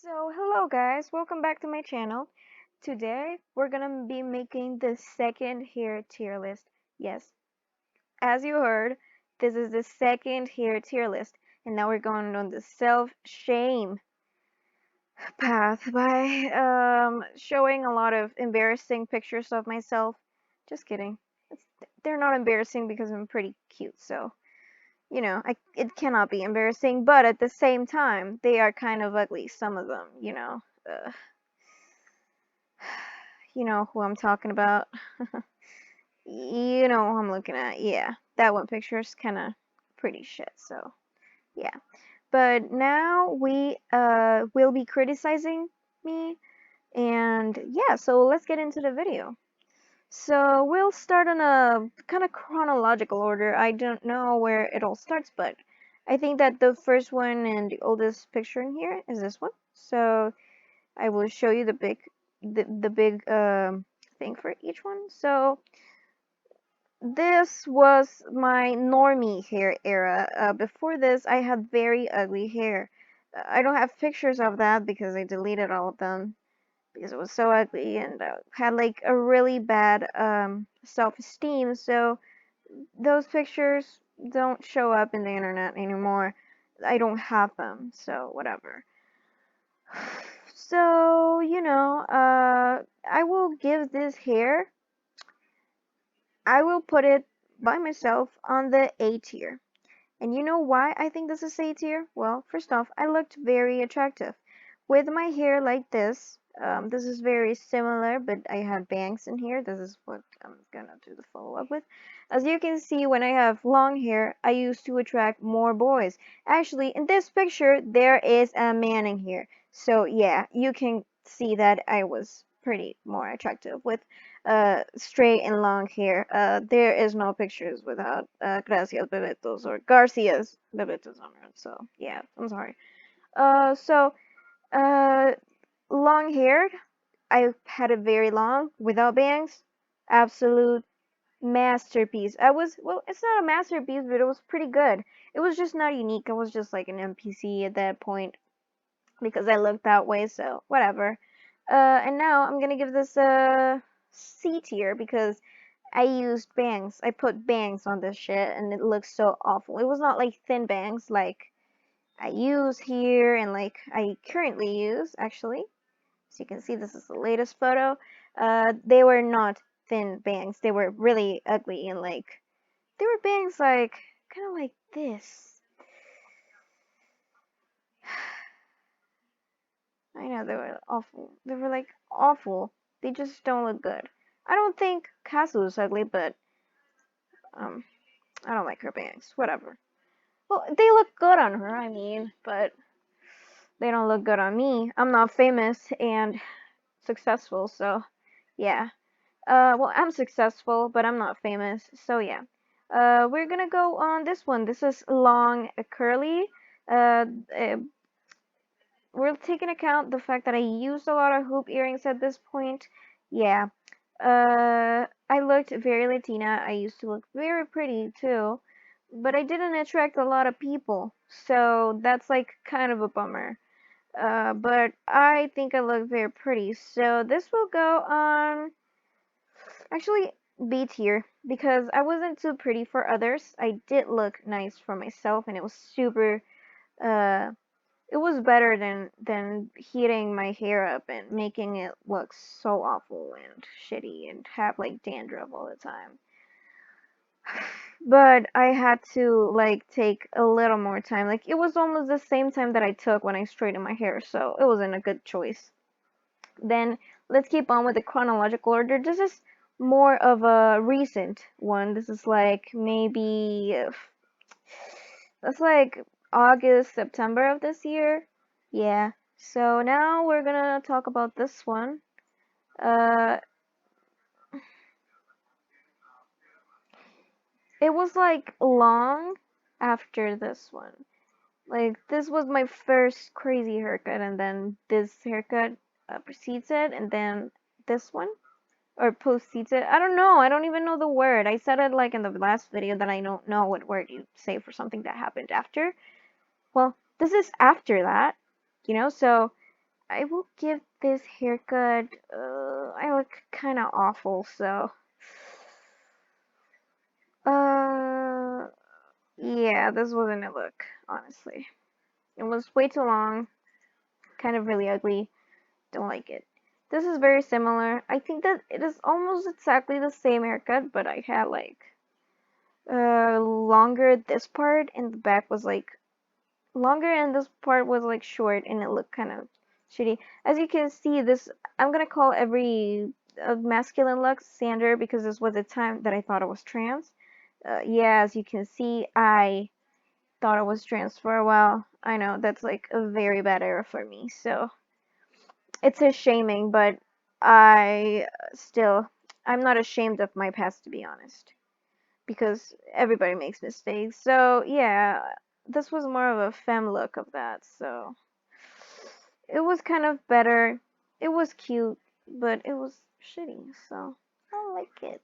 So, hello guys, welcome back to my channel. Today, we're gonna be making the second hair tier list. Yes, as you heard, this is the second hair tier list. And now we're going on the self-shame path by showing a lot of embarrassing pictures of myself. Just kidding. It's, they're not embarrassing because I'm pretty cute, so it cannot be embarrassing, but at the same time, they are kind of ugly, some of them, Uh, you know who I'm talking about. You know who I'm looking at. Yeah, that one picture is kind of pretty shit. So yeah, but now we will be criticizing me, and yeah. So let's get into the video. So we'll start in a kind of chronological order. I don't know where it all starts, but I think that the first one and the oldest picture in here is this one. So I will show you the big thing for each one. So this was my normie hair era. Before this, I had very ugly hair. I don't have pictures of that because I deleted all of them because it was so ugly and had like a really bad self-esteem. So those pictures don't show up in the internet anymore. I don't have them, so whatever. So, I will give this hair, I will put it by myself on the A tier. And you know why I think this is A tier? Well, first off, I looked very attractive. With my hair like this is very similar, but I have bangs in here. This is what I'm gonna do the follow-up with. As you can see, when I have long hair, I used to attract more boys. Actually, in this picture, there is a man in here. So yeah, you can see that I was pretty more attractive with straight and long hair. There is no pictures without Gracias Bebetos or Garcia's Bebetos on it. So yeah, I'm sorry. So uh, long haired. I had it very long without bangs. Absolute masterpiece. Well, it's not a masterpiece, but it was pretty good. It was just not unique. I was just like an NPC at that point because I looked that way, so whatever. And now I'm gonna give this a C tier because I used bangs. I put bangs on this shit and it looks so awful. It was not like thin bangs like I use here and like I currently use actually. So you can see this is the latest photo. They were not thin bangs. They were really ugly and like they were bangs like kind of like this. I know they were awful. They were like awful. They just don't look good. I don't think Kazu is ugly, but um, I don't like her bangs. Whatever. Well, they look good on her, I mean, but they don't look good on me. I'm not famous and successful, so yeah. Well, I'm successful, but I'm not famous, so yeah. We're gonna go on this one. This is long, curly. Uh, uh, we're taking account the fact that I used a lot of hoop earrings at this point. Yeah. I looked very Latina. I used to look very pretty too, but I didn't attract a lot of people, so that's like kind of a bummer. But I think I look very pretty, so this will go on actually B tier because I wasn't too pretty for others. I did look nice for myself, and it was super. Uh, it was better than heating my hair up and making it look so awful and shitty and have like dandruff all the time. But I had to like take a little more time. Like it was almost the same time that I took when I straightened my hair, so it wasn't a good choice. Then let's keep on with the chronological order. This is more of a recent one. This is like maybe that's like August, September of this year. Yeah. So now we're gonna talk about this one. Uh, it was like long after this one. Like this was my first crazy haircut, and then this haircut precedes it, and then this one. Or precedes it. I don't know. I don't even know the word. I said it like in the last video that I don't know what word you say for something that happened after. Well, this is after that, so I will give this haircut. I look kind of awful, so. Uh, yeah, this wasn't a look, honestly. It was way too long, kind of really ugly. Don't like it. This is very similar. I think that it is almost exactly the same haircut, but I had like longer this part and the back was like longer and this part was like short and it looked kind of shitty. As you can see, this I'm gonna call every masculine look Sander because this was the time that I thought I was trans. Yeah, as you can see, I thought I was trans for a while. I know that's like a very bad era for me, so it's a shaming, but I still I'm not ashamed of my past to be honest, because everybody makes mistakes. So yeah, this was more of a femme look of that, so it was kind of better. It was cute, but it was shitty, so I don't like it.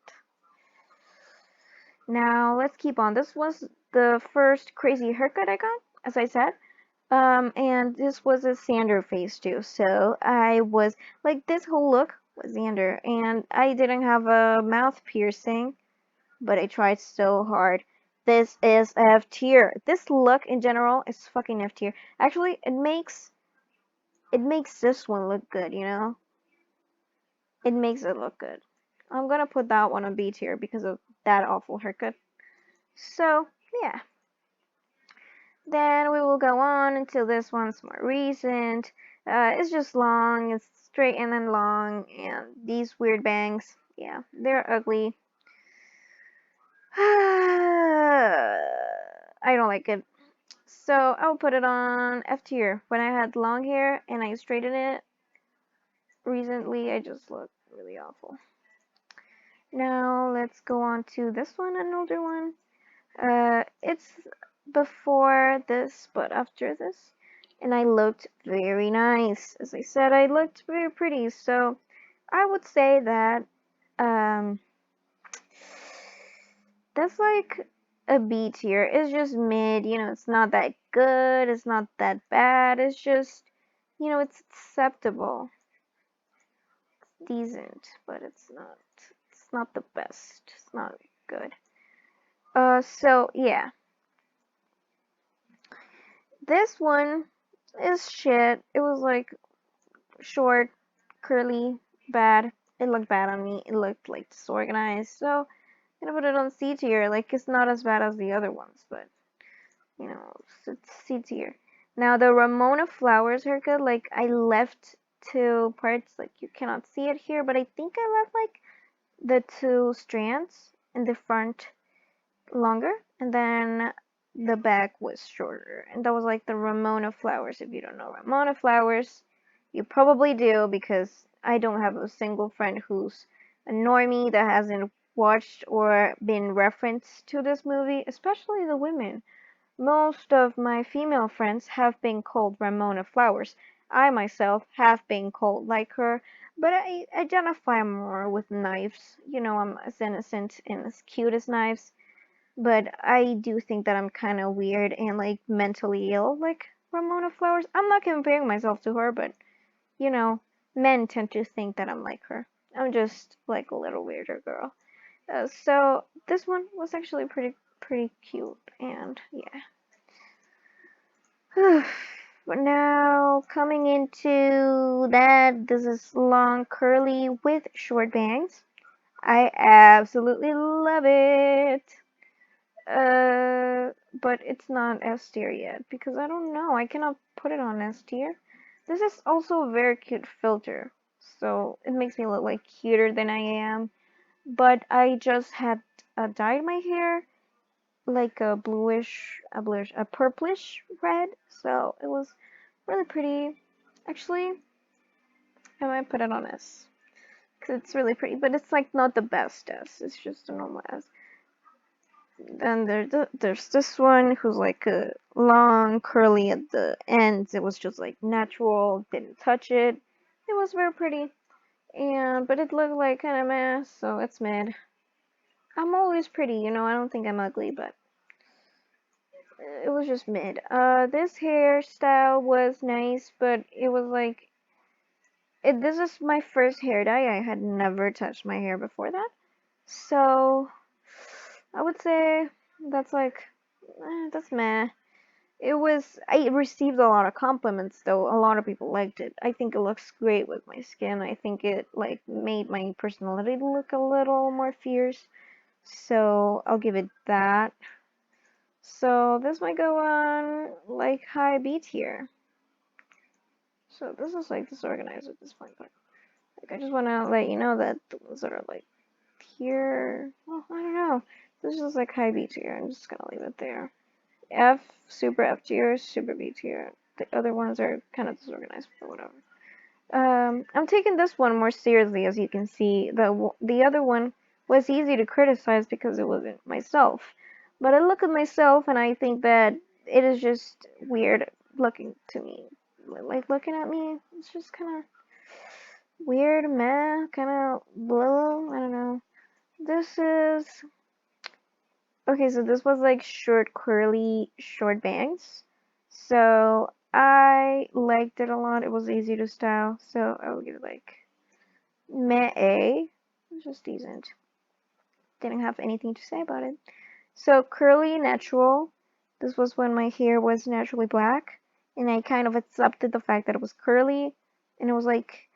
Now let's keep on. This was the first crazy haircut I got, as I said. And this was a Xander face too. So I was like, this whole look was Xander, and I didn't have a mouth piercing, but I tried so hard. This is F tier. This look in general is fucking F tier. Actually, it makes this one look good, you know? It makes it look good. I'm gonna put that one on B tier because of that awful haircut. So, yeah. Then we will go on until this one's more recent. It's just long, it's straight and then long, and these weird bangs, yeah, they're ugly. I don't like it. So I'll put it on F tier. When I had long hair and I straightened it recently, I just look really awful. Now let's go on to this one, an older one. It's before this, but after this. And I looked very nice. As I said, I looked very pretty. So I would say that um, that's like a B tier. It's just mid. It's not that good. It's not that bad. It's just, it's acceptable. It's decent, but it's not. It's not the best. It's not good. So yeah. This one is shit. It was like short, curly, bad. It looked bad on me. It looked like disorganized. So I'm gonna put it on C tier. Like it's not as bad as the other ones, but it's C tier. Now the Ramona Flowers haircut, like I left two parts, like you cannot see it here, but I think I left like the two strands in the front longer, and then the back was shorter. And that was like the Ramona Flowers. If you don't know Ramona Flowers, you probably do because I don't have a single friend who's a normie that hasn't watched or been referenced to this movie, especially the women. Most of my female friends have been called Ramona Flowers. I myself have been called like her, but I identify more with knives. I'm as innocent and as cute as knives, but I do think that I'm kind of weird and like mentally ill, like Ramona Flowers. I'm not comparing myself to her, but you know, men tend to think that I'm like her. I'm just like a little weirder girl. So this one was actually pretty cute, and yeah. But now coming into that, this is long curly with short bangs. I absolutely love it. But it's not S tier yet because I don't know. I cannot put it on S tier. This is also a very cute filter, so it makes me look like cuter than I am. But I just had dyed my hair like a purplish red, so it was really pretty. Actually, I might put it on S because it's really pretty, but it's like not the best S. It's just a normal S. Then there's this one who's like a long curly at the ends. It was just like natural, didn't touch it. It was very pretty, and but it looked like kind of mess, so it's mid. I'm always pretty, I don't think I'm ugly, but it was just mid. This hairstyle was nice, but it was like This is my first hair dye. I had never touched my hair before that. So I would say that's like, that's meh. I received a lot of compliments though. A lot of people liked it. I think it looks great with my skin. I think it like made my personality look a little more fierce. So I'll give it that. So this might go on like high B tier. So this is like disorganized at this point, but like I just want to let you know that the ones that are like here, well, I don't know. This is like high B tier. I'm just gonna leave it there. F, super F tier, super B tier. The other ones are kind of disorganized, but whatever. I'm taking this one more seriously, as you can see. The other one was easy to criticize because it wasn't myself. But I look at myself and I think that it is just weird looking to me. Like looking at me, it's just kind of weird, meh, kind of blah. I don't know. This is okay. So this was like short, curly, short bangs. So I liked it a lot. It was easy to style. So I would give it like meh A. It's just decent. Didn't have anything to say about it. So curly, natural. This was when my hair was naturally black, and I kind of accepted the fact that it was curly, and it was like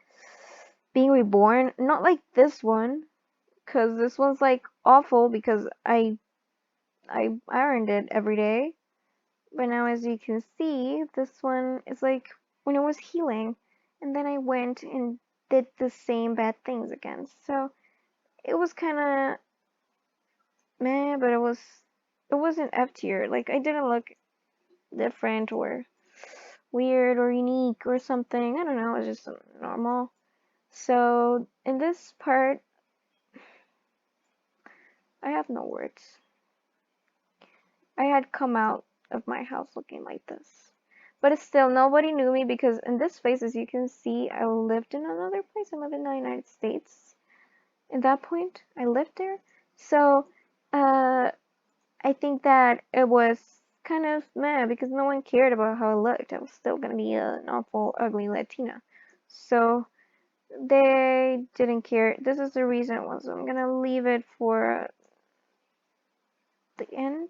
being reborn. Not like this one, cause this one's like awful because I ironed it every day. But now, as you can see, this one is like when it was healing, and then I went and did the same bad things again. So it was kind of meh, but it wasn't F tier. Like I didn't look different or weird or unique or something. I don't know. It was just normal. So in this part, I have no words. I had come out of my house looking like this. But still, nobody knew me because in this place, as you can see, I lived in another place. I live in the United States. At that point, I lived there. So, uh, I think that it was kind of meh because no one cared about how I looked. I was still gonna be an awful, ugly Latina. So, they didn't care. This is the reason it was. I'm gonna leave it for the end.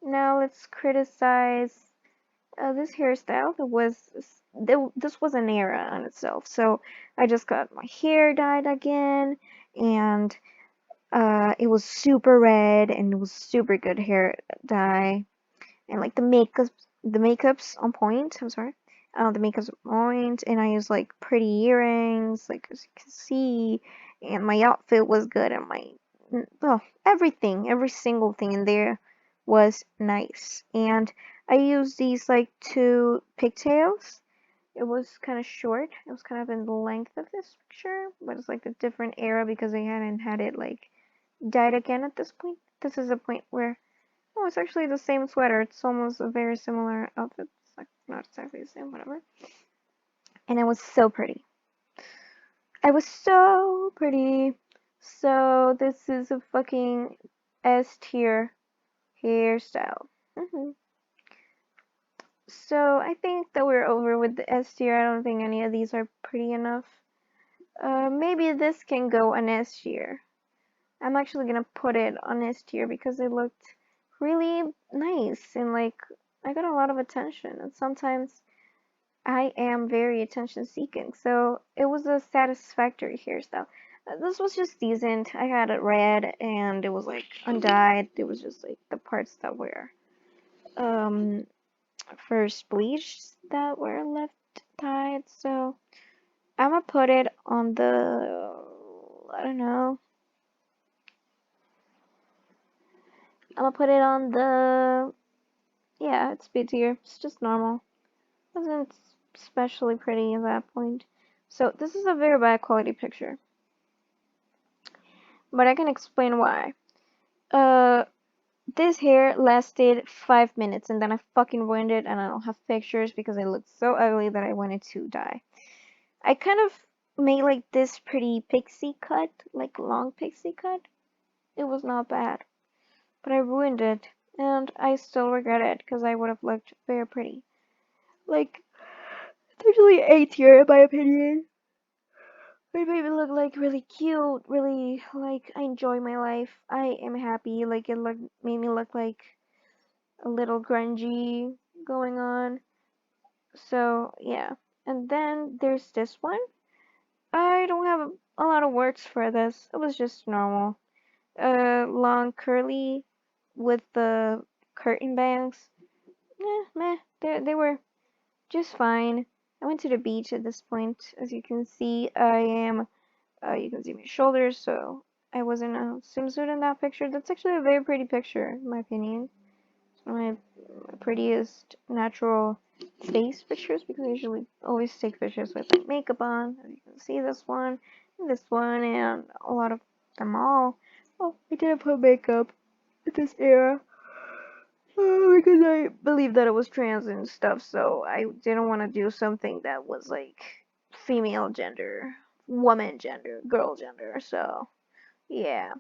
Now let's criticize this hairstyle. This was an era on itself. So I just got my hair dyed again, and it was super red, and it was super good hair dye, and like the makeup's on point. I'm sorry. The makeup's on point, and I used like pretty earrings, like as you can see, and my outfit was good, and well, everything, every single thing in there was nice. And I used these like two pigtails. It was kind of short. It was kind of in the length of this picture, but it's like a different era because I hadn't had it like dyed again at this point. This is a point where, oh, it's actually the same sweater. It's almost a very similar outfit. It's like not exactly the same, whatever. And it was so pretty. I was so pretty. So this is a fucking S tier hairstyle. So I think that we're over with the S tier. I don't think any of these are pretty enough. Maybe this can go on S tier. I'm actually gonna put it on S tier because it looked really nice and like I got a lot of attention. And sometimes I am very attention seeking, so it was a satisfactory hairstyle. This was just decent. I had it red and it was like undyed. It was just like the parts that were um first bleached that were left dyed. So I'm gonna put it on the, I don't know. I'm gonna put it on the, yeah, it's B tier. It's just normal. Wasn't especially pretty at that point. So this is a very bad quality picture, but I can explain why. Uh, this hair lasted 5 minutes and then I fucking ruined it and I don't have pictures because it looked so ugly that I wanted to die. I kind of made like this pretty pixie cut, like long pixie cut. It was not bad, but I ruined it and I still regret it because I would have looked very pretty. Like Usually A tier in my opinion. It made me look like really cute, really like I enjoy my life. I am happy. Like it look made me look like a little grungy going on. So yeah. And then there's this one. I don't have a lot of words for this. It was just normal. Long curly with the curtain bangs. Meh. They were just fine. I went to the beach at this point. As you can see, I am. You can see my shoulders, so I was in a swimsuit in that picture. That's actually a very pretty picture, in my opinion. It's one of my prettiest natural face pictures because I usually always take pictures with like makeup on. As you can see, this one, and a lot of them all. Oh, I didn't put makeup at this era. Because I believe that it was trans and stuff, so I didn't want to do something that was like female gender, woman gender, girl gender. So yeah,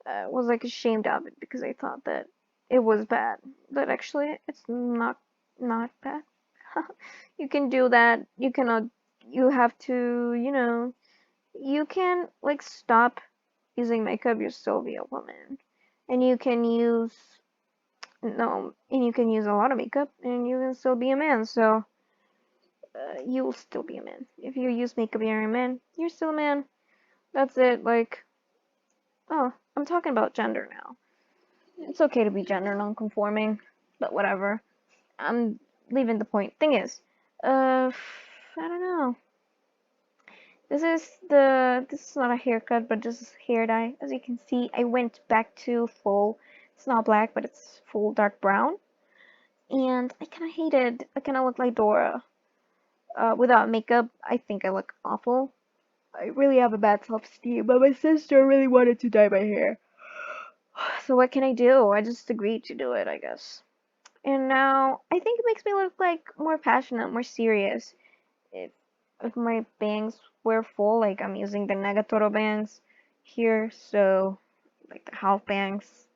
I was like ashamed of it because I thought that it was bad, but actually it's not bad. You can do that. You cannot. You have to. You can like stop using makeup. You'll still be a woman, and you can use no, and you can use a lot of makeup and you can still be a man. So you will still be a man. If you use makeup and you're a man, you're still a man. That's it. Like, oh, I'm talking about gender now. It's okay to be gender non-conforming, but whatever. I'm leaving the point. Thing is, I don't know. This is not a haircut, but this is hair dye. As you can see, I went back to full. It's not black, but it's full dark brown. And I kind of hate it. I kind of look like Dora. Without makeup, I think I look awful. I really have a bad self-esteem, but my sister really wanted to dye my hair. So what can I do? I just agreed to do it, I guess. And now I think it makes me look like more passionate, more serious. If if my bangs were full, like I'm using the Negatoro bangs here, so like the half bangs.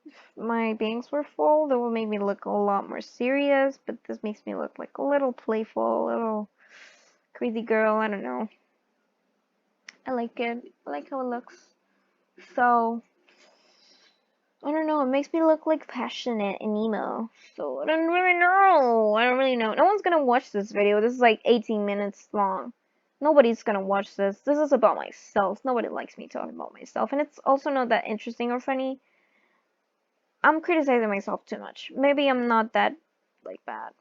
If my bangs were full, that would make me look a lot more serious, but this makes me look like a little playful, a little crazy girl, I don't know. I like it. I like how it looks. So, I don't know, it makes me look like passionate and emo. So, I don't really know. I don't really know. No one's gonna watch this video. This is like 18 minutes long. Nobody's gonna watch this. This is about myself. Nobody likes me talking about myself. And it's also not that interesting or funny. I'm criticizing myself too much. Maybe I'm not that, like, bad.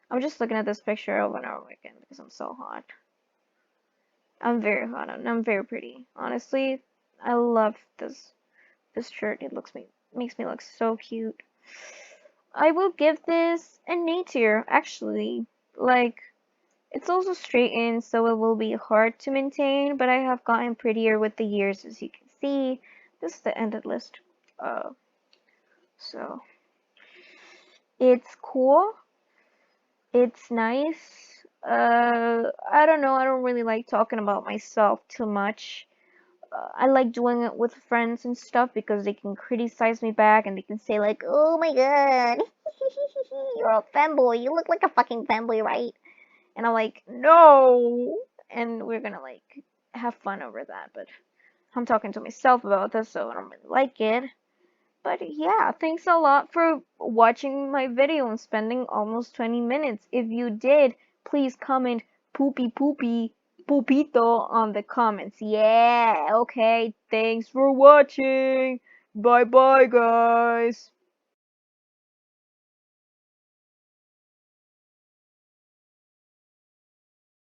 I'm just looking at this picture over and over again because I'm so hot. I'm very hot and I'm very pretty. Honestly, I love this shirt. It makes me look so cute. I will give this an A tier, actually. Like, it's also straightened, so it will be hard to maintain, but I have gotten prettier with the years, as you can see. This is the ended list. Uh, so it's cool. It's nice. I don't know. I don't really like talking about myself too much. I like doing it with friends and stuff because they can criticize me back and they can say like, "Oh my god, you're a femboy. You look like a fucking femboy, right?" And I'm like, "No," and we're gonna like have fun over that. But I'm talking to myself about this, so I don't really like it. But yeah, thanks a lot for watching my video and spending almost 20 minutes. If you did, please comment poopy poopy poopito on the comments. Yeah, okay, thanks for watching. Bye bye, guys.